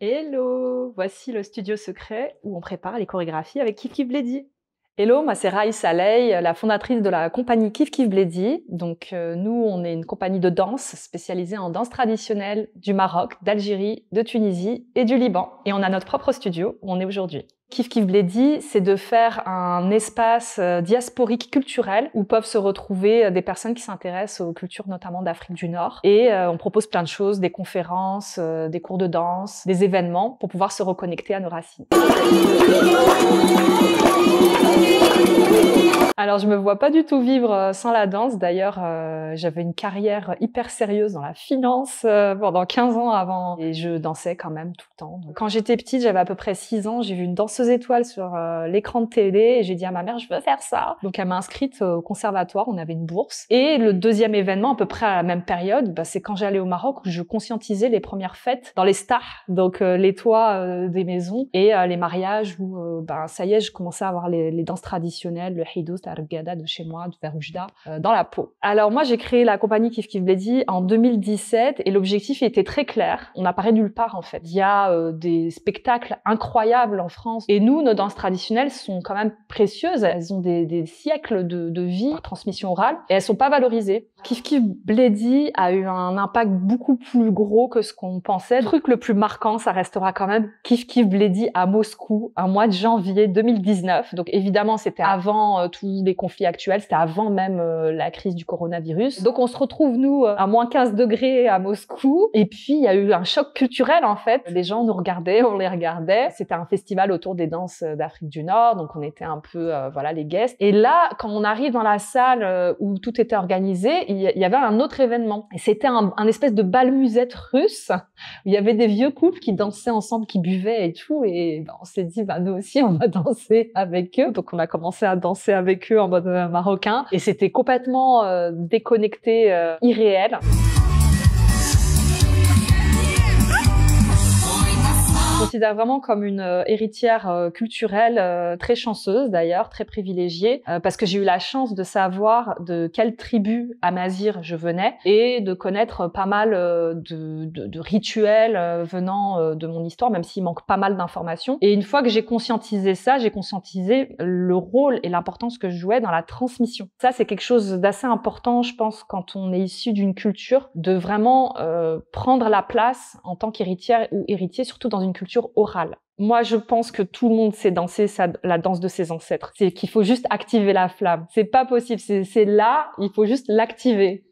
Hello! Voici le studio secret où on prépare les chorégraphies avec Kif Kif Bledi. Hello, moi c'est Raïssa Ley, la fondatrice de la compagnie Kif Kif Bledi. Donc nous, on est une compagnie de danse spécialisée en danse traditionnelle du Maroc, d'Algérie, de Tunisie et du Liban. Et on a notre propre studio où on est aujourd'hui. Kif Kif Bledi, c'est de faire un espace diasporique culturel où peuvent se retrouver des personnes qui s'intéressent aux cultures notamment d'Afrique du Nord. Et on propose plein de choses, des conférences, des cours de danse, des événements pour pouvoir se reconnecter à nos racines. Alors, je me vois pas du tout vivre sans la danse. D'ailleurs, j'avais une carrière hyper sérieuse dans la finance pendant 15 ans avant. Et je dansais quand même tout le temps. Donc, quand j'étais petite, j'avais à peu près 6 ans, j'ai vu une danseuse étoile sur l'écran de télé et j'ai dit à ma mère, je veux faire ça. Donc, elle m'a inscrite au conservatoire, on avait une bourse. Et le deuxième événement, à peu près à la même période, c'est quand j'allais au Maroc où je conscientisais les premières fêtes dans les stars, donc les toits des maisons et les mariages où, ça y est, je commençais à avoir les danses traditionnelles, le hidous, la regada de chez moi, de Veroujda, dans la peau. Alors moi, j'ai créé la compagnie Kif Kif Bledi en 2017 et l'objectif était très clair. On apparaît nulle part en fait. Il y a des spectacles incroyables en France et nous, nos danses traditionnelles sont quand même précieuses. Elles ont des siècles de vie, de transmission orale et elles sont pas valorisées. Kif Kif Bledi a eu un impact beaucoup plus gros que ce qu'on pensait. Le truc le plus marquant, ça restera quand même Kif Kif Bledi à Moscou, un mois de janvier 2019. Donc évidemment, c'était avant tous les conflits actuels, c'était avant même la crise du coronavirus. Donc on se retrouve, nous, à moins 15 degrés à Moscou. Et puis, il y a eu un choc culturel, en fait. Les gens nous regardaient, on les regardait. C'était un festival autour des danses d'Afrique du Nord. Donc on était un peu, les guests. Et là, quand on arrive dans la salle où tout était organisé, il y avait un autre événement. Et c'était un espèce de bal musette russe. Où il y avait des vieux couples qui dansaient ensemble, qui buvaient et tout. Et on s'est dit, nous aussi, on va danser avec eux. Donc on a commencé à danser avec eux en mode marocain. Et c'était complètement déconnecté, irréel. Je me considère vraiment comme une héritière culturelle très chanceuse d'ailleurs, très privilégiée, parce que j'ai eu la chance de savoir de quelle tribu amazigh je venais et de connaître pas mal de rituels venant de mon histoire, même s'il manque pas mal d'informations. Et une fois que j'ai conscientisé ça, j'ai conscientisé le rôle et l'importance que je jouais dans la transmission. Ça, c'est quelque chose d'assez important, je pense, quand on est issu d'une culture, de vraiment prendre la place en tant qu'héritière ou héritier, surtout dans une culture orale. Moi, je pense que tout le monde sait danser la danse de ses ancêtres. C'est qu'il faut juste activer la flamme. C'est pas possible. C'est là, il faut juste l'activer.